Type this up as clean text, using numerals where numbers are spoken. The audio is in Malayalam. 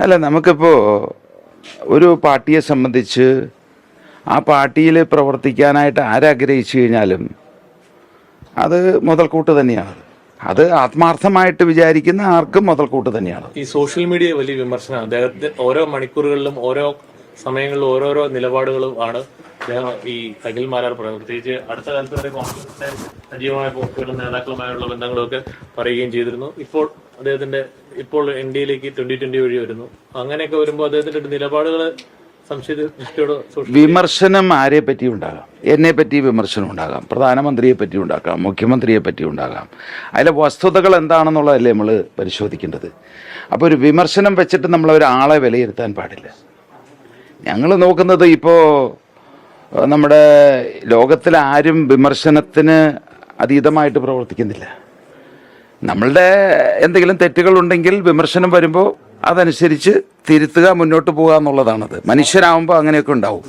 അല്ല, നമുക്കിപ്പോൾ ഒരു പാർട്ടിയെ സംബന്ധിച്ച് ആ പാർട്ടിയിൽ പ്രവർത്തിക്കാനായിട്ട് ആരാഗ്രഹിച്ചു കഴിഞ്ഞാലും അത് മുതൽക്കൂട്ട് തന്നെയാണ്. അത് ആത്മാർത്ഥമായിട്ട് വിചാരിക്കുന്ന ആർക്കും മുതൽക്കൂട്ട് തന്നെയാണ്. ഈ സോഷ്യൽ മീഡിയ വലിയ വിമർശനം, അദ്ദേഹത്തെ ഓരോ മണിക്കൂറുകളിലും ഓരോ സമയങ്ങളിലും ഓരോരോ നിലപാടുകളും ആണ് അദ്ദേഹം ഈ അഖിൽ മാരാർ പറയുന്നത്. പ്രത്യേകിച്ച് അടുത്ത കാലത്ത് വരെ കോൺഗ്രസിന്റെ സജീവമായ പോസ്റ്റുകളും നേതാക്കളുമായുള്ള ബന്ധങ്ങളും ഒക്കെ പറയുകയും ചെയ്തിരുന്നു. ഇപ്പോൾ എൻ ഡി എയിലേക്ക് 2020 വഴി വരുന്നു. അങ്ങനെയൊക്കെ വരുമ്പോൾ അദ്ദേഹത്തിന്റെ നിലപാടുകൾ വിമർശനം ആരെ പറ്റി ഉണ്ടാകാം. എന്നെ പറ്റി വിമർശനം ഉണ്ടാകാം, പ്രധാനമന്ത്രിയെ പറ്റി ഉണ്ടാകാം, മുഖ്യമന്ത്രിയെ പറ്റി ഉണ്ടാകാം. അതിലെ വസ്തുതകൾ എന്താണെന്നുള്ളതല്ലേ നമ്മൾ പരിശോധിക്കേണ്ടത്. അപ്പോൾ ഒരു വിമർശനം വെച്ചിട്ട് നമ്മൾ ഒരാളെ വിലയിരുത്താൻ പാടില്ല. ഞങ്ങൾ നോക്കുന്നത് ഇപ്പോൾ നമ്മുടെ ലോകത്തിൽ ആരും വിമർശനത്തിന് അതീതമായിട്ട് പ്രവർത്തിക്കുന്നില്ല. നമ്മളുടെ എന്തെങ്കിലും തെറ്റുകളുണ്ടെങ്കിൽ വിമർശനം വരുമ്പോൾ അതനുസരിച്ച് തിരുത്തുക, മുന്നോട്ട് പോകുക എന്നുള്ളതാണത്. മനുഷ്യരാകുമ്പോൾ അങ്ങനെയൊക്കെ ഉണ്ടാവും.